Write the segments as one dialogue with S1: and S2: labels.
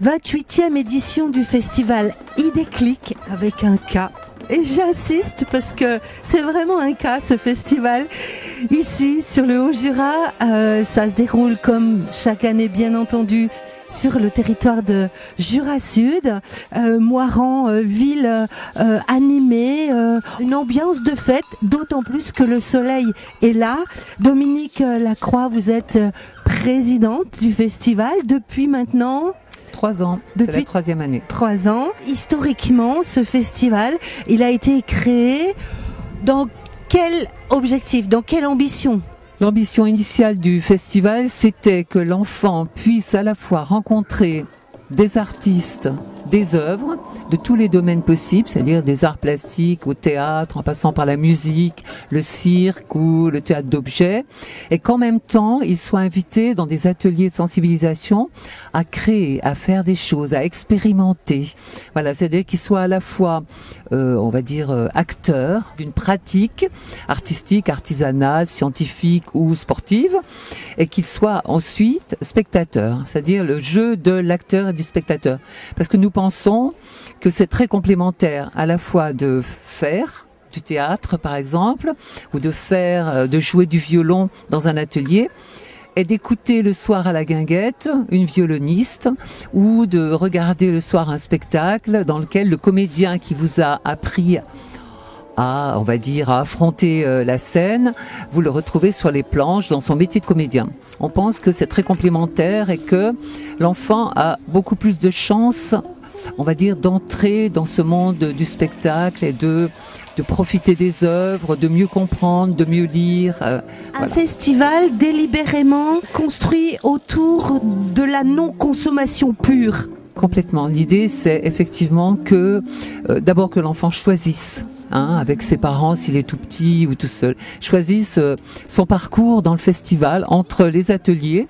S1: 28e édition du festival iDéclic avec un K. Et j'insiste parce que c'est vraiment un cas, ce festival. Ici, sur le Haut-Jura, ça se déroule comme chaque année, bien entendu, sur le territoire de Jura Sud. Moirans, ville animée, une ambiance de fête, d'autant plus que le soleil est là. Dominique Lacroix, vous êtes présidente du festival depuis maintenant...
S2: 3 ans, c'est la 3e année.
S1: 3 ans. Historiquement, ce festival, il a été créé dans quel objectif, dans quelle ambition ?
S2: L'ambition initiale du festival, c'était que l'enfant puisse à la fois rencontrer des artistes, des œuvres de tous les domaines possibles, c'est-à-dire des arts plastiques au théâtre, en passant par la musique, le cirque ou le théâtre d'objets, et qu'en même temps, ils soient invités dans des ateliers de sensibilisation à créer, à faire des choses, à expérimenter. Voilà, c'est-à-dire qu'ils soient à la fois, on va dire, acteurs d'une pratique artistique, artisanale, scientifique ou sportive, et qu'ils soient ensuite spectateurs, c'est-à-dire le jeu de l'acteur et du spectateur. Parce que nous pensons que c'est très complémentaire à la fois de faire du théâtre par exemple, ou de jouer du violon dans un atelier, et d'écouter le soir à la guinguette une violoniste, ou de regarder le soir un spectacle dans lequel le comédien qui vous a appris à affronter la scène, vous le retrouvez sur les planches dans son métier de comédien. On pense que c'est très complémentaire et que l'enfant a beaucoup plus de chances, on va dire, d'entrer dans ce monde du spectacle et de profiter des œuvres, de mieux comprendre, de mieux lire.
S1: Un festival délibérément construit autour de la non-consommation pure.
S2: Complètement. L'idée, c'est effectivement que, d'abord que l'enfant choisisse, avec ses parents, s'il est tout petit ou tout seul, choisisse son parcours dans le festival entre les ateliers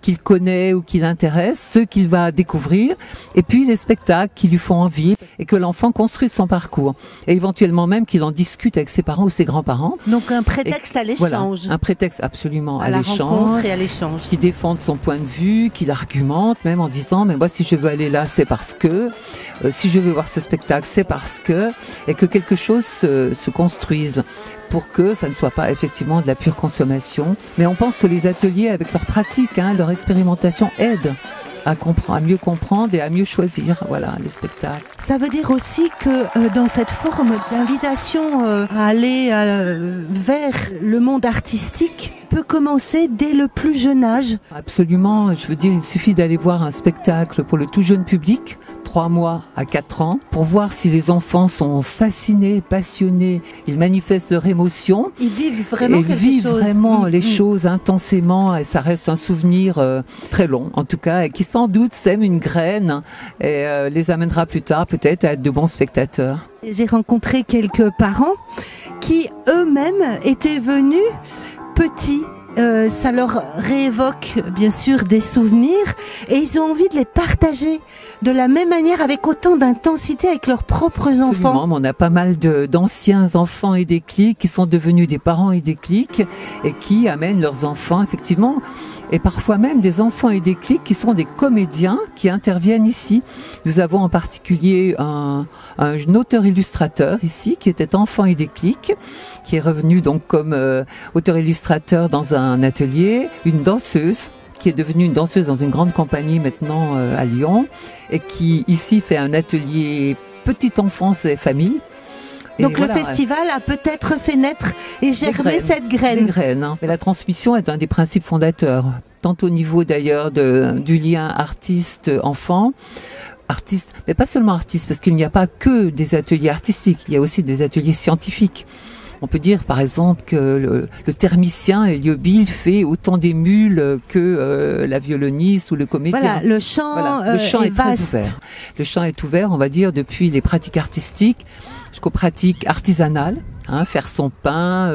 S2: qu'il connaît ou qui l'intéresse, ceux qu'il va découvrir, et puis les spectacles qui lui font envie, et que l'enfant construise son parcours. Et éventuellement même qu'il en discute avec ses parents ou ses grands-parents.
S1: Donc un prétexte à l'échange.
S2: Voilà, un prétexte absolument à l'échange.
S1: À la rencontre et à l'échange.
S2: Qui défende son point de vue, qui l'argumente, même en disant, mais moi si je veux aller là, c'est parce que, si je veux voir ce spectacle, c'est parce que, et que quelque chose se construise, pour que ça ne soit pas effectivement de la pure consommation. Mais on pense que les ateliers, avec leur pratique, leur expérimentation, aident à mieux comprendre et à mieux choisir, les spectacles.
S1: Ça veut dire aussi que dans cette forme d'invitation à aller vers le monde artistique, peut commencer dès le plus jeune âge.
S2: Absolument, je veux dire, il suffit d'aller voir un spectacle pour le tout jeune public, 3 mois à 4 ans, pour voir si les enfants sont fascinés, passionnés, ils manifestent leur émotion.
S1: Ils vivent vraiment
S2: les choses intensément, et ça reste un souvenir très long, en tout cas, et qui sans doute sème une graine et les amènera plus tard peut-être à être de bons spectateurs.
S1: J'ai rencontré quelques parents qui eux-mêmes étaient venus petits. Ça leur réévoque bien sûr des souvenirs et ils ont envie de les partager de la même manière, avec autant d'intensité avec leurs propres enfants.
S2: Absolument, on a pas mal d'anciens enfants iDéclic qui sont devenus des parents iDéclic et qui amènent leurs enfants effectivement, et parfois même des enfants iDéclic qui sont des comédiens qui interviennent ici. Nous avons en particulier un auteur-illustrateur ici qui était enfant iDéclic, qui est revenu donc comme auteur-illustrateur dans un atelier, une danseuse qui est devenue une danseuse dans une grande compagnie maintenant à Lyon, et qui ici fait un atelier petite enfance et famille.
S1: Donc le festival a peut-être fait naître et germer cette graine.
S2: Des graines. Et la transmission est un des principes fondateurs, tant au niveau d'ailleurs du lien artiste-enfant, mais pas seulement artiste, parce qu'il n'y a pas que des ateliers artistiques, il y a aussi des ateliers scientifiques. On peut dire par exemple que le thermicien Héliobile fait autant d'émules que la violoniste ou le comédien.
S1: Voilà, le champ est vaste.
S2: Très ouvert. Le champ est ouvert, on va dire, depuis les pratiques artistiques jusqu'aux pratiques artisanales. Faire son pain,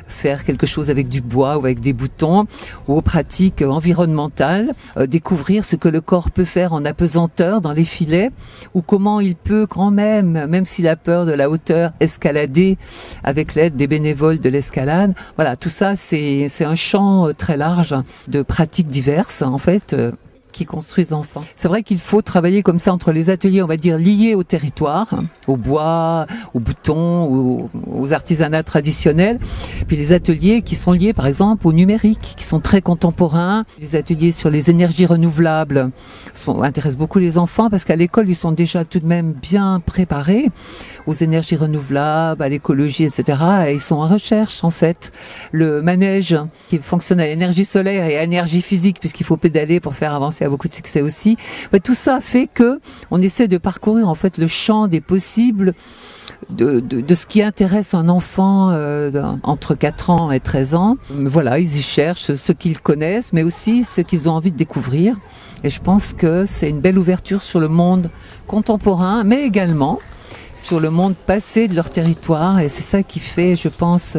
S2: faire quelque chose avec du bois ou avec des boutons, ou aux pratiques environnementales, découvrir ce que le corps peut faire en apesanteur dans les filets, ou comment il peut quand même s'il a peur de la hauteur, escalader avec l'aide des bénévoles de l'escalade. Voilà, tout ça c'est un champ très large de pratiques diverses en fait. qui construisent l'enfant. C'est vrai qu'il faut travailler comme ça entre les ateliers, on va dire, liés au territoire, au bois, aux boutons, aux artisanats traditionnels, puis les ateliers qui sont liés par exemple au numérique, qui sont très contemporains. Les ateliers sur les énergies renouvelables intéressent beaucoup les enfants parce qu'à l'école, ils sont déjà tout de même bien préparés aux énergies renouvelables, à l'écologie, etc. Et ils sont en recherche, en fait. Le manège qui fonctionne à l'énergie solaire et à l'énergie physique, puisqu'il faut pédaler pour faire avancer, a beaucoup de succès aussi. Mais tout ça fait que on essaie de parcourir, en fait, le champ des possibles de ce qui intéresse un enfant entre 4 ans et 13 ans. Voilà, ils y cherchent ce qu'ils connaissent, mais aussi ce qu'ils ont envie de découvrir. Et je pense que c'est une belle ouverture sur le monde contemporain, mais également sur le monde passé de leur territoire. Et c'est ça qui fait, je pense,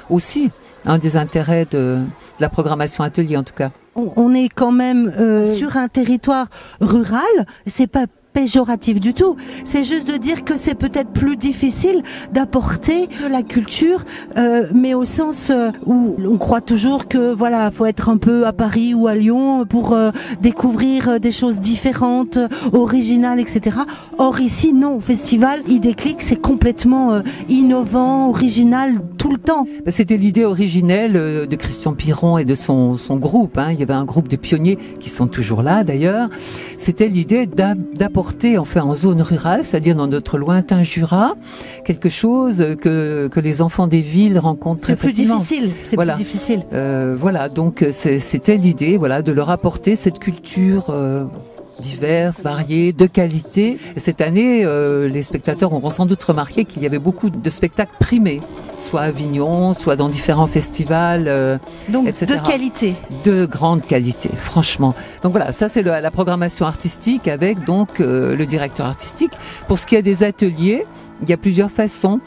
S2: aussi un des intérêts de la programmation atelier, en tout cas.
S1: On est quand même sur un territoire rural, c'est pas péjoratif du tout, c'est juste de dire que c'est peut-être plus difficile d'apporter de la culture, mais au sens où on croit toujours que voilà, faut être un peu à Paris ou à Lyon pour découvrir des choses différentes, originales, etc. Or ici, non, au festival Idéclic, c'est complètement innovant, original tout le temps.
S2: C'était l'idée originelle de Christian Piron et de son groupe. Il y avait un groupe de pionniers qui sont toujours là d'ailleurs. C'était l'idée d'apporter enfin en zone rurale, c'est-à-dire dans notre lointain Jura, quelque chose que les enfants des villes rencontrent très facilement.
S1: C'est plus difficile.
S2: Voilà, donc c'était l'idée, voilà, de leur apporter cette culture diverses, variées, de qualité. Et cette année, les spectateurs auront sans doute remarqué qu'il y avait beaucoup de spectacles primés, soit à Avignon, soit dans différents festivals,
S1: donc,
S2: etc.
S1: De qualité.
S2: De grande qualité, franchement. Donc voilà, ça c'est la programmation artistique avec donc le directeur artistique. Pour ce qui est des ateliers, il y a plusieurs façons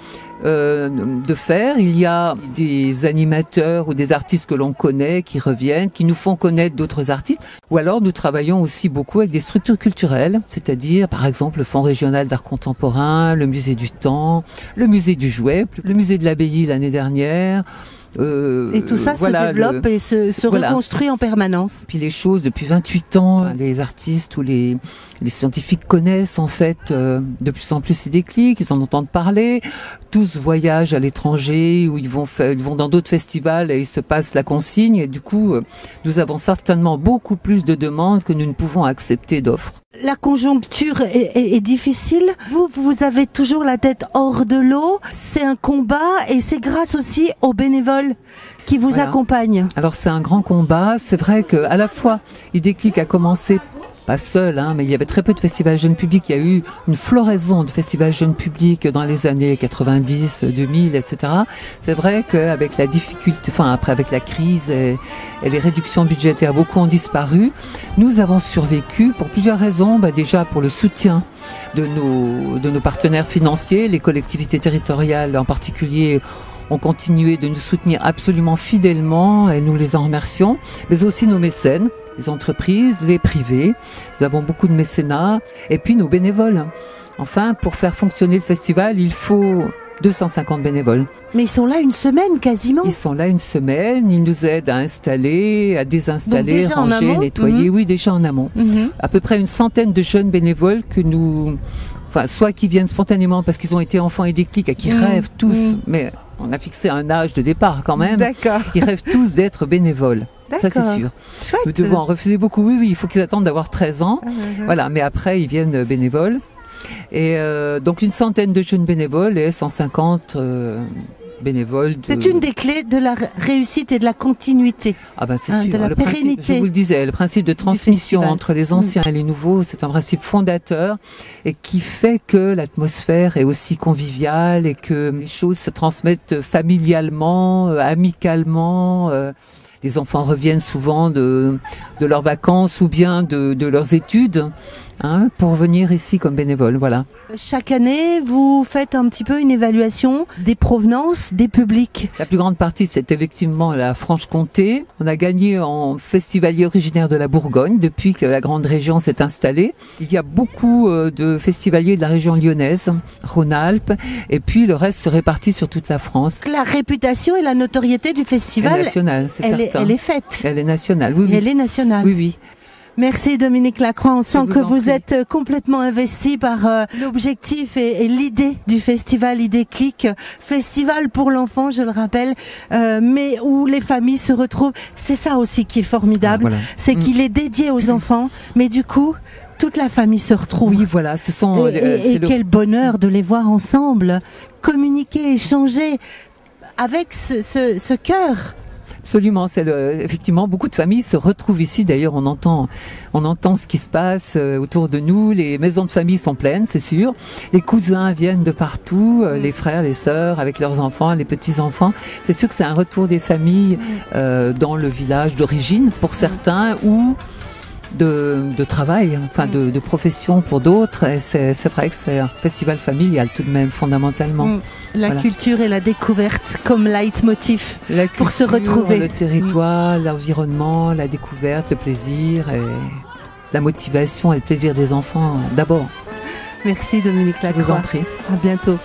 S2: de faire. Il y a des animateurs ou des artistes que l'on connaît qui reviennent, qui nous font connaître d'autres artistes. Ou alors nous travaillons aussi beaucoup avec des structures culturelles, c'est-à-dire par exemple le Fonds régional d'art contemporain, le Musée du Temps, le Musée du Jouet, le Musée de l'Abbaye l'année dernière.
S1: Et tout ça se développe et se reconstruit en permanence.
S2: Puis les choses, depuis 28 ans, les artistes ou les scientifiques connaissent en fait de plus en plus Idéclic, ils en entendent parler. Tous voyagent à l'étranger ou ils vont dans d'autres festivals et ils se passent la consigne. Et du coup, nous avons certainement beaucoup plus de demandes que nous ne pouvons accepter d'offres.
S1: La conjoncture est difficile. Vous avez toujours la tête hors de l'eau. C'est un combat et c'est grâce aussi aux bénévoles qui vous accompagnent.
S2: Alors c'est un grand combat. C'est vrai que à la fois Idéclic a commencé pas seul, mais il y avait très peu de festivals jeunes publics. Il y a eu une floraison de festivals jeunes publics dans les années 90, 2000, etc. C'est vrai qu'avec la difficulté, après avec la crise et les réductions budgétaires, beaucoup ont disparu. Nous avons survécu pour plusieurs raisons. Déjà pour le soutien de nos partenaires financiers, les collectivités territoriales en particulier ont continué de nous soutenir absolument fidèlement et nous les en remercions, mais aussi nos mécènes, les entreprises, les privés. Nous avons beaucoup de mécénats et puis nos bénévoles. Enfin, pour faire fonctionner le festival, il faut 250 bénévoles.
S1: Mais ils sont là une semaine quasiment.
S2: Ils sont là une semaine, ils nous aident à installer, à désinstaller, ranger, nettoyer. Oui, déjà en amont. À peu près une centaine de jeunes bénévoles que nous... soit qui viennent spontanément parce qu'ils ont été enfants Idéclic et qui rêvent tous, mais on a fixé un âge de départ quand même.
S1: D'accord.
S2: Ils rêvent tous d'être bénévoles. Ça c'est sûr.
S1: Chouette.
S2: Nous devons en refuser beaucoup. Oui, il faut qu'ils attendent d'avoir 13 ans. Voilà, mais après ils viennent bénévoles. Et donc une centaine de jeunes bénévoles et 150 bénévoles.
S1: C'est une des clés de la réussite et de la continuité.
S2: Ah ben c'est sûr.
S1: De la pérennité.
S2: Principe, je vous le disais, le principe de transmission entre les anciens et les nouveaux, c'est un principe fondateur et qui fait que l'atmosphère est aussi conviviale et que les choses se transmettent familialement, amicalement. Les enfants reviennent souvent de leurs vacances ou bien de leurs études pour venir ici comme bénévoles. Voilà.
S1: Chaque année, vous faites un petit peu une évaluation des provenances des publics.
S2: La plus grande partie, c'est effectivement la Franche-Comté. On a gagné en festivalier originaire de la Bourgogne depuis que la grande région s'est installée. Il y a beaucoup de festivaliers de la région lyonnaise, Rhône-Alpes, et puis le reste se répartit sur toute la France.
S1: La réputation et la notoriété du festival,
S2: elle est nationale, c'est certain.
S1: Elle est faite.
S2: Elle est nationale, oui.
S1: Elle est nationale.
S2: Oui, oui.
S1: Merci Dominique Lacroix, on sent que vous
S2: prie.
S1: êtes complètement investi par l'objectif et l'idée du festival Idéclic, festival pour l'enfant, je le rappelle, mais où les familles se retrouvent. C'est ça aussi qui est formidable,
S2: Voilà.
S1: c'est qu'il est dédié aux enfants, mais du coup, toute la famille se retrouve.
S2: Oui, voilà, ce sont...
S1: Et quel bonheur de les voir ensemble, communiquer, échanger avec ce cœur.
S2: Absolument, effectivement, beaucoup de familles se retrouvent ici. D'ailleurs, on entend ce qui se passe autour de nous. Les maisons de famille sont pleines, c'est sûr. Les cousins viennent de partout, les frères, les sœurs, avec leurs enfants, les petits-enfants. C'est sûr que c'est un retour des familles dans le village d'origine pour certains, ou de travail, enfin de profession pour d'autres. Et c'est vrai que c'est un festival familial tout de même, fondamentalement.
S1: La culture et la découverte comme leitmotiv pour se retrouver.
S2: Le territoire, l'environnement, la découverte, le plaisir et la motivation et le plaisir des enfants d'abord.
S1: Merci Dominique Lacroix.
S2: Je vous en prie.
S1: À bientôt.